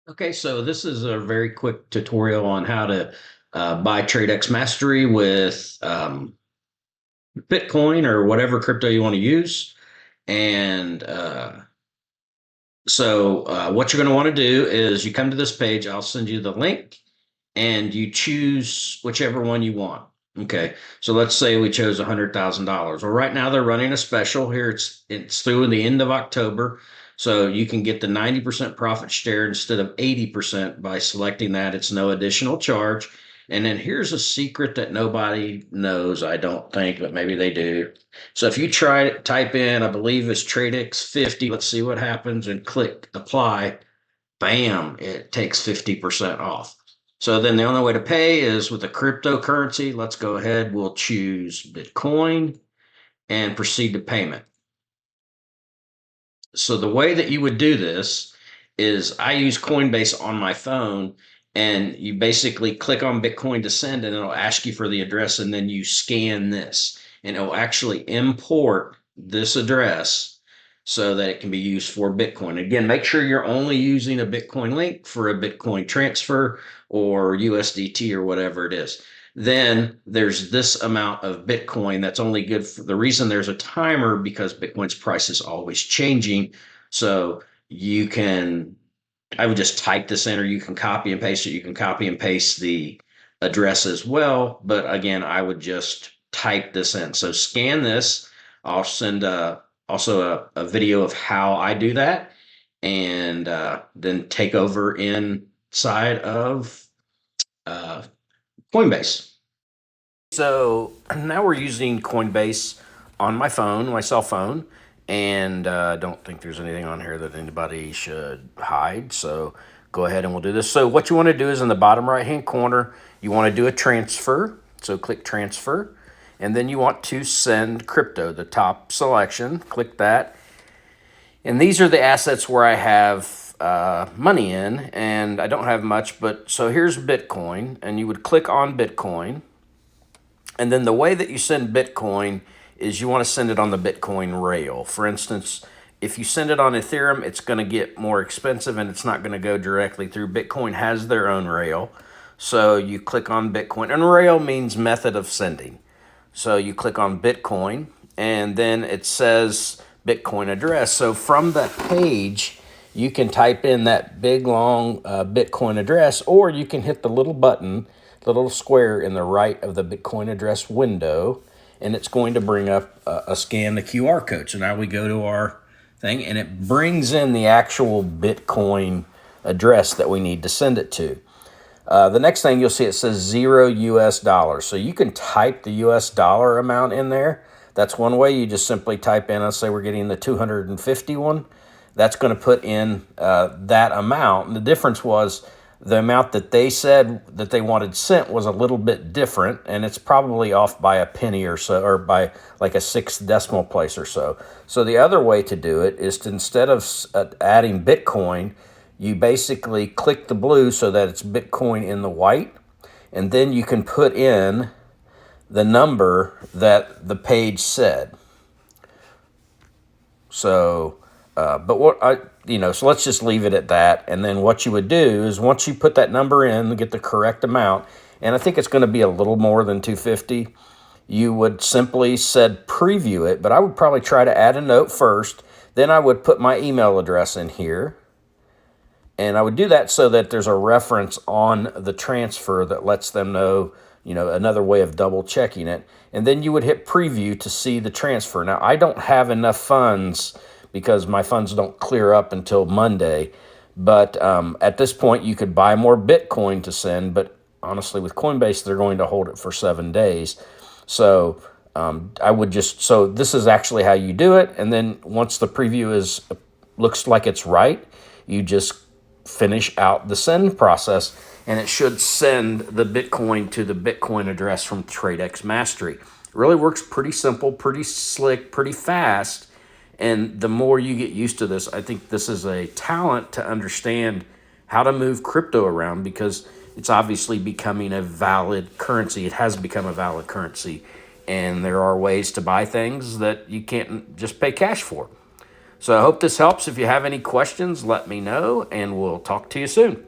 Okay, so this is a very quick tutorial on how to buy tradex mastery with Bitcoin or whatever crypto you want to use. And what you're going to want to do is you come to this page, I'll send you the link, and you choose whichever one you want. Okay, so let's say we chose $100,000. Well, right now they're running a special here. It's through the end of October, so you can get the 90% profit share instead of 80% by selecting that. It's no additional charge. And then here's a secret that nobody knows, I don't think, but maybe they do. So if you try to type in, I believe it's tradex 50, let's see what happens, and click apply, bam, it takes 50% off. So then the only way to pay is with a cryptocurrency. Let's go ahead. We'll choose Bitcoin and proceed to payment. So the way that you would do this is I use Coinbase on my phone, and you basically click on Bitcoin to send, and it'll ask you for the address, and then you scan this, and it'll actually import this address so that it can be used for Bitcoin. Again, make sure you're only using a Bitcoin link for a Bitcoin transfer or USDT or whatever it is. Then there's this amount of Bitcoin that's only good for the reason there's a timer because Bitcoin's price is always changing. So you can, I would just type this in, or you can copy and paste it. You can copy and paste the address as well. But again, I would just type this in. So scan this. I'll send also a video of how I do that, and then take over inside of uh, Coinbase. So now we're using Coinbase on my phone, my cell phone, and I don't think there's anything on here that anybody should hide. So go ahead and we'll do this. So what you want to do is in the bottom right hand corner, you want to do a transfer. So click transfer, and then you want to send crypto, the top selection. Click that. And these are the assets where I have money in, and I don't have much, but so here's Bitcoin, and you would click on Bitcoin. And then the way that you send Bitcoin is you want to send it on the Bitcoin rail. For instance, if you send it on Ethereum, it's going to get more expensive and it's not going to go directly through. Bitcoin has their own rail. So you click on Bitcoin, and rail means method of sending. So you click on Bitcoin, and then it says Bitcoin address. So from that page, you can type in that big long Bitcoin address, or you can hit the little button, the little square in the right of the Bitcoin address window, and it's going to bring up a scan the QR code. So now we go to our thing, and it brings in the actual Bitcoin address that we need to send it to. The next thing you'll see, it says $0 US. So you can type the US dollar amount in there. That's one way. You just simply type in, let's say we're getting the 250 one. That's going to put in that amount. And the difference was the amount that they said that they wanted sent was a little bit different, and it's probably off by a penny or so, or by like a sixth decimal place or so. So the other way to do it is to, instead of adding Bitcoin, you basically click the blue so that it's Bitcoin in the white, and then you can put in the number that the page said. So, so let's just leave it at that. And then what you would do is once you put that number in, get the correct amount, and I think it's going to be a little more than 250, you would simply said preview it, but I would probably try to add a note first. Then I would put my email address in here. And I would do that so that there's a reference on the transfer that lets them know, another way of double checking it. And then you would hit preview to see the transfer. Now, I don't have enough funds because my funds don't clear up until Monday. But at this point, you could buy more Bitcoin to send. But honestly, with Coinbase, they're going to hold it for 7 days. So so this is actually how you do it. And then once the preview looks like it's right, you just finish out the send process, and it should send the Bitcoin to the Bitcoin address from tradex Mastery. It really works pretty simple, pretty slick, pretty fast. And the more you get used to this, I think this is a talent to understand how to move crypto around, because it's obviously becoming a valid currency. It has become a valid currency, and there are ways to buy things that you can't just pay cash for. So I hope this helps. If you have any questions, let me know, and we'll talk to you soon.